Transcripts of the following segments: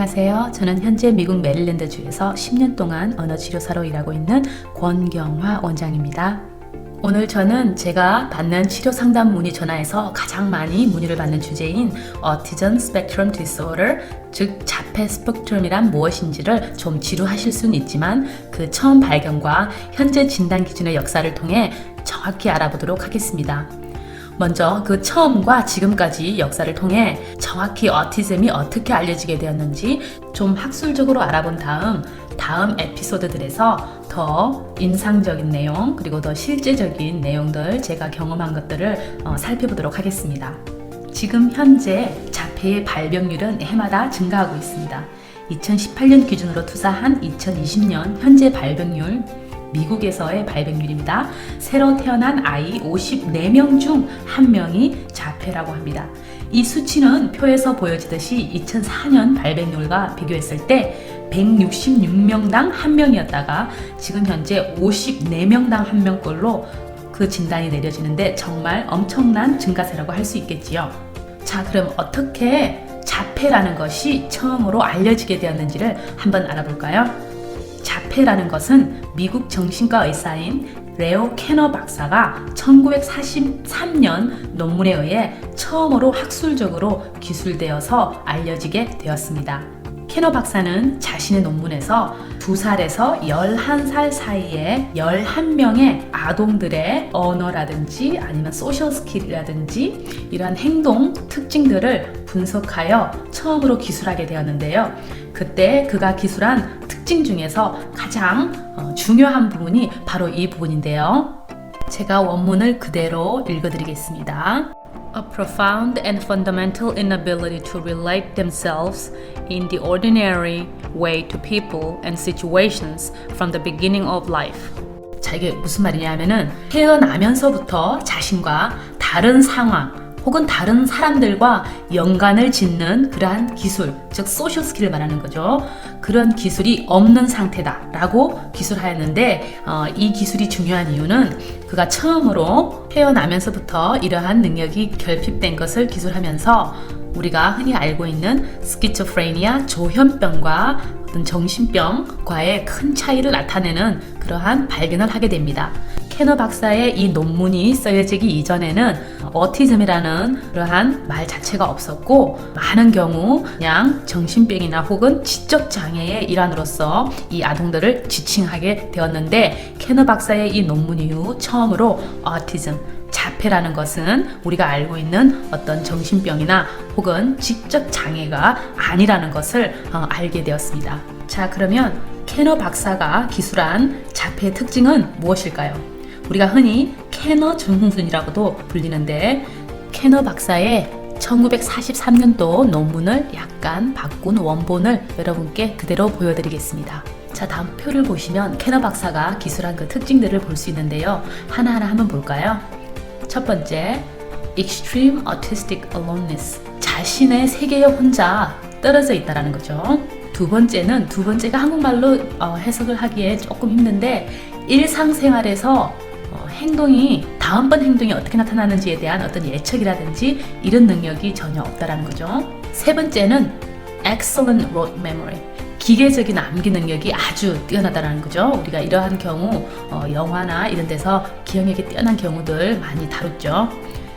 안녕하세요. 저는 현재 미국 메릴랜드주에서 10년 동안 언어치료사로 일하고 있는 권경화 원장입니다. 오늘 저는 제가 받는 치료 상담 문의 전화에서 가장 많이 문의를 받는 주제인 Autism Spectrum Disorder, 즉 자폐 스펙트럼이란 무엇인지를 좀 지루하실 수는 있지만 그 처음 발견과 현재 진단 기준의 역사를 통해 정확히 알아보도록 하겠습니다. 먼저 그 처음과 지금까지 역사를 통해 정확히 어티즘이 어떻게 알려지게 되었는지 좀 학술적으로 알아본 다음 에피소드들에서 더 인상적인 내용 그리고 더 실제적인 내용들 제가 경험한 것들을 살펴보도록 하겠습니다. 지금 현재 자폐의 발병률은 해마다 증가하고 있습니다. 2018년 기준으로 투사한 2020년 현재 발병률 미국에서의 발병률입니다. 새로 태어난 아이 54명 중 1명이 자폐라고 합니다. 이 수치는 표에서 보여지듯이 2004년 발병률과 비교했을 때 166명당 1명이었다가 지금 현재 54명당 1명꼴로 그 진단이 내려지는데 정말 엄청난 증가세라고 할 수 있겠지요. 자, 그럼 어떻게 자폐라는 것이 처음으로 알려지게 되었는지를 한번 알아볼까요? 자폐라는 것은 미국 정신과 의사인 레오 캐너 박사가 1943년 논문에 의해 처음으로 학술적으로 기술되어서 알려지게 되었습니다. 캐너 박사는 자신의 논문에서 2살에서 11살 사이에 11명의 아동들의 언어라든지 아니면 소셜 스킬이라든지 이러한 행동 특징들을 분석하여 처음으로 기술하게 되었는데요. 그때 그가 기술한 특징 중에서 가장 중요한 부분이 바로 이 부분인데요. 제가 원문을 그대로 읽어드리겠습니다. A profound and fundamental inability to relate themselves in the ordinary way to people and situations from the beginning of life. 자, 이게 무슨 말이냐 하면은 태어나면서부터 자신과 다른 상황 혹은 다른 사람들과 연관을 짓는 그러한 기술, 즉 소셜 스킬을 말하는 거죠. 그런 기술이 없는 상태다라고 기술하였는데 이 기술이 중요한 이유는 그가 처음으로 태어나면서부터 이러한 능력이 결핍된 것을 기술하면서 우리가 흔히 알고 있는 스키조프레니아, 조현병과 어떤 정신병과의 큰 차이를 나타내는 그러한 발견을 하게 됩니다. 캐너 박사의 이 논문이 쓰여지기 이전에는 어티즘이라는 그러한 말 자체가 없었고 많은 경우 그냥 정신병이나 혹은 지적 장애의 일환으로서 이 아동들을 지칭하게 되었는데 캐너 박사의 이 논문 이후 처음으로 어티즘, 자폐라는 것은 우리가 알고 있는 어떤 정신병이나 혹은 지적 장애가 아니라는 것을 알게 되었습니다. 자, 그러면 캐너 박사가 기술한 자폐의 특징은 무엇일까요? 우리가 흔히 캐너 증후군이라고도 불리는데 캐너 박사의 1943년도 논문을 약간 바꾼 원본을 여러분께 그대로 보여드리겠습니다. 자, 다음 표를 보시면 캐너 박사가 기술한 그 특징들을 볼 수 있는데요. 하나하나 한번 볼까요? 첫 번째, extreme autistic aloneness. 자신의 세계에 혼자 떨어져 있다라는 거죠. 두 번째가 한국말로 해석을 하기에 조금 힘든데 일상생활에서 다음번 행동이 어떻게 나타나는지에 대한 어떤 예측이라든지 이런 능력이 전혀 없다라는 거죠. 세 번째는 excellent rote memory. 기계적인 암기 능력이 아주 뛰어나다라는 거죠. 우리가 이러한 경우 영화나 이런 데서 기억력이 뛰어난 경우들 많이 다뤘죠.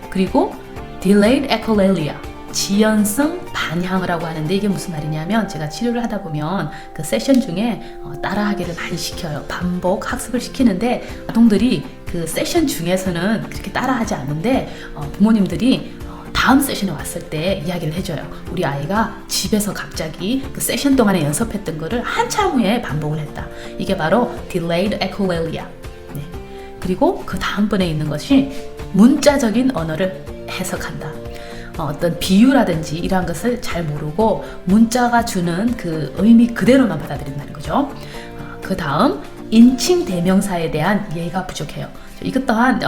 그리고 delayed echolalia. 지연성 반향이라고 하는데 이게 무슨 말이냐면 제가 치료를 하다 보면 그 세션 중에 따라하기를 많이 시켜요. 반복 학습을 시키는데 아동들이 그 세션 중에서는 그렇게 따라하지 않는데 부모님들이 다음 세션에 왔을 때 이야기를 해줘요. 우리 아이가 집에서 갑자기 그 세션 동안에 연습했던 거를 한참 후에 반복을 했다. 이게 바로 delayed echolalia. 네. 그리고 그 다음번에 있는 것이 문자적인 언어를 해석한다. 어떤 비유라든지 이러한 것을 잘 모르고 문자가 주는 그 의미 그대로만 받아들인다는 거죠. 그 다음 인칭 대명사에 대한 이해가 부족해요. 이것 또한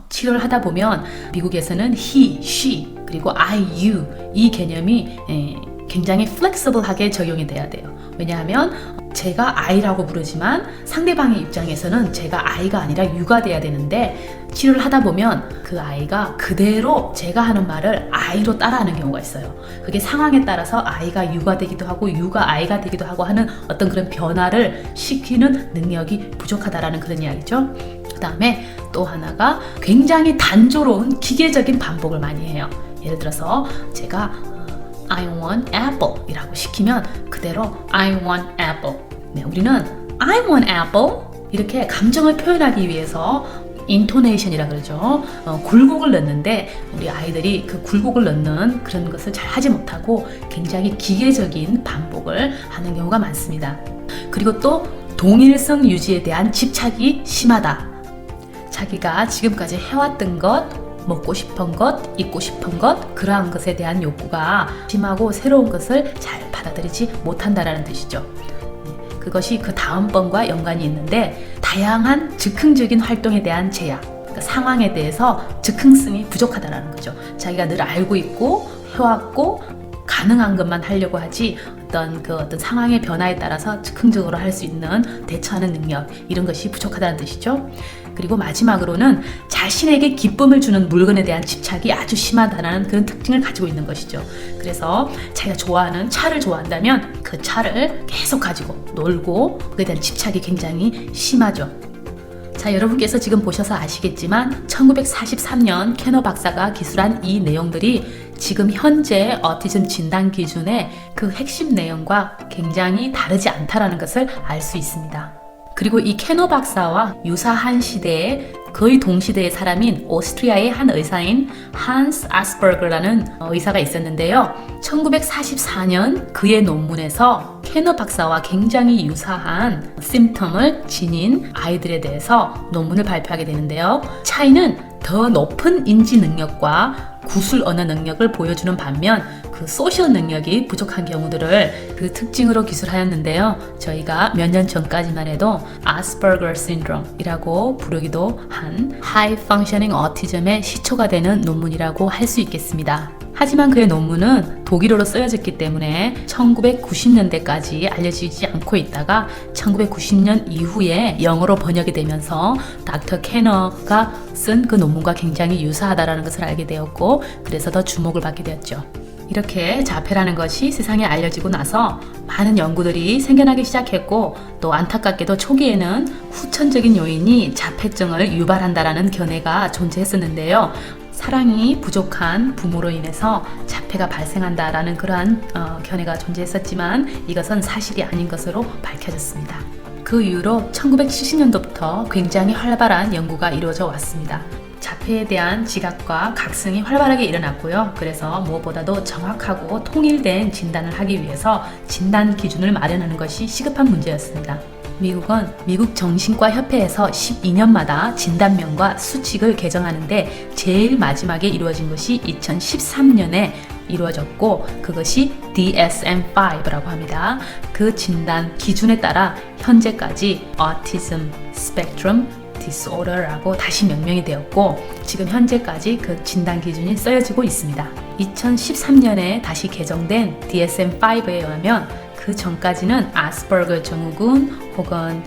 치료를 하다 보면 미국에서는 he, she 그리고 I, you 이 개념이 굉장히 플렉서블하게 적용이 돼야 돼요. 왜냐하면 제가 아이라고 부르지만 상대방의 입장에서는 제가 아이가 아니라 유가 돼야 되는데 치료를 하다 보면 그 아이가 그대로 제가 하는 말을 아이로 따라하는 경우가 있어요. 그게 상황에 따라서 아이가 유가 되기도 하고 유가 아이가 되기도 하고 하는 어떤 그런 변화를 시키는 능력이 부족하다라는 그런 이야기죠. 그 다음에 또 하나가 굉장히 단조로운 기계적인 반복을 많이 해요. 예를 들어서 제가 I want apple 이라고 시키면 그대로 I want apple. 네, 우리는 I want apple 이렇게 감정을 표현하기 위해서 인토네이션이라 그러죠. 굴곡을 넣는데 우리 아이들이 그 굴곡을 넣는 그런 것을 잘 하지 못하고 굉장히 기계적인 반복을 하는 경우가 많습니다. 그리고 또 동일성 유지에 대한 집착이 심하다. 자기가 지금까지 해왔던 것, 먹고 싶은 것, 입고 싶은 것, 그러한 것에 대한 욕구가 심하고 새로운 것을 잘 받아들이지 못한다라는 뜻이죠. 그것이 그 다음번과 연관이 있는데 다양한 즉흥적인 활동에 대한 제약, 그러니까 상황에 대해서 즉흥성이 부족하다라는 거죠. 자기가 늘 알고 있고 해왔고 가능한 것만 하려고 하지 어떤 상황의 변화에 따라서 즉흥적으로 할 수 있는 대처하는 능력, 이런 것이 부족하다는 뜻이죠. 그리고 마지막으로는 자신에게 기쁨을 주는 물건에 대한 집착이 아주 심하다는 그런 특징을 가지고 있는 것이죠. 그래서 자기가 좋아하는 차를 좋아한다면 그 차를 계속 가지고 놀고 그에 대한 집착이 굉장히 심하죠. 자, 여러분께서 지금 보셔서 아시겠지만 1943년 캐너 박사가 기술한 이 내용들이 지금 현재 오티즘 진단 기준의 그 핵심 내용과 굉장히 다르지 않다라는 것을 알 수 있습니다. 그리고 이 캐너 박사와 유사한 시대에 거의 동시대의 사람인 오스트리아의 한 의사인 한스 아스버거라는 의사가 있었는데요. 1944년 그의 논문에서 캐너 박사와 굉장히 유사한 심텀을 지닌 아이들에 대해서 논문을 발표하게 되는데요. 차이는 더 높은 인지 능력과 구술 언어 능력을 보여주는 반면 그 소셜 능력이 부족한 경우들을 그 특징으로 기술하였는데요. 저희가 몇 년 전까지만 해도 아스퍼거 신드롬이라고 부르기도 한 하이 펑셔닝 오티즘의 시초가 되는 논문이라고 할 수 있겠습니다. 하지만 그의 논문은 독일어로 쓰여졌기 때문에 1990년대까지 알려지지 않고 있다가 1990년 이후에 영어로 번역이 되면서 닥터 캐너가 쓴 그 논문과 굉장히 유사하다는 것을 알게 되었고 그래서 더 주목을 받게 되었죠. 이렇게 자폐라는 것이 세상에 알려지고 나서 많은 연구들이 생겨나기 시작했고 또 안타깝게도 초기에는 후천적인 요인이 자폐증을 유발한다라는 견해가 존재했었는데요. 사랑이 부족한 부모로 인해서 자폐가 발생한다라는 그러한 견해가 존재했었지만 이것은 사실이 아닌 것으로 밝혀졌습니다. 그 이후로 1970년도부터 굉장히 활발한 연구가 이루어져 왔습니다. 자폐에 대한 지각과 각성이 활발하게 일어났고요. 그래서 무엇보다도 정확하고 통일된 진단을 하기 위해서 진단 기준을 마련하는 것이 시급한 문제였습니다. 미국은 미국 정신과 협회에서 12년마다 진단명과 수칙을 개정하는데 제일 마지막에 이루어진 것이 2013년에 이루어졌고 그것이 DSM-5라고 합니다. 그 진단 기준에 따라 현재까지 Autism Spectrum Disorder라고 다시 명명이 되었고 지금 현재까지 그 진단 기준이 쓰여지고 있습니다. 2013년에 다시 개정된 DSM-5에 의하면 그 전까지는 아스퍼거 증후군 혹은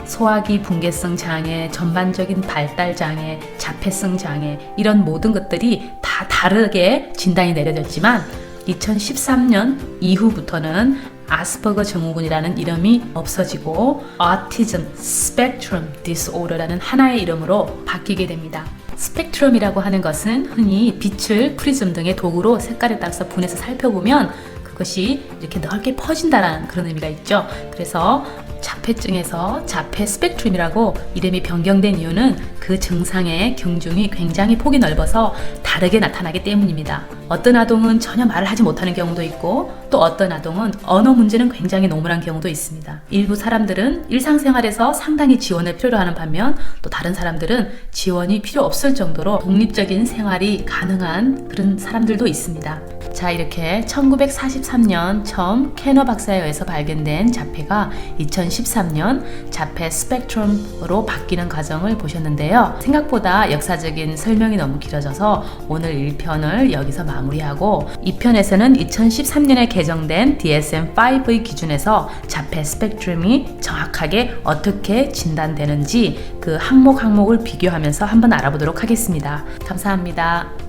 소화기 붕괴성 장애, 전반적인 발달 장애, 자폐성 장애 이런 모든 것들이 다 다르게 진단이 내려졌지만 2013년 이후부터는 아스퍼거 증후군이라는 이름이 없어지고 Autism Spectrum Disorder라는 하나의 이름으로 바뀌게 됩니다. 스펙트럼이라고 하는 것은 흔히 빛을 프리즘 등의 도구로 색깔에 따라서 분해서 살펴보면 그것이 이렇게 넓게 퍼진다라는 그런 의미가 있죠. 그래서 자폐증에서 자폐 스펙트럼이라고 이름이 변경된 이유는 그 증상의 경중이 굉장히 폭이 넓어서 다르게 나타나기 때문입니다. 어떤 아동은 전혀 말을 하지 못하는 경우도 있고 또 어떤 아동은 언어 문제는 굉장히 노멀한 경우도 있습니다. 일부 사람들은 일상생활에서 상당히 지원을 필요로 하는 반면 또 다른 사람들은 지원이 필요 없을 정도로 독립적인 생활이 가능한 그런 사람들도 있습니다. 자, 이렇게 1943년 처음 캐너 박사에 의해서 발견된 자폐가 2013년 자폐 스펙트럼으로 바뀌는 과정을 보셨는데요. 생각보다 역사적인 설명이 너무 길어져서 오늘 1편을 여기서 마무리하고 2편에서는 2013년에 개정된 DSM-5의 기준에서 자폐 스펙트럼이 정확하게 어떻게 진단되는지 그 항목을 비교하면서 한번 알아보도록 하겠습니다. 감사합니다.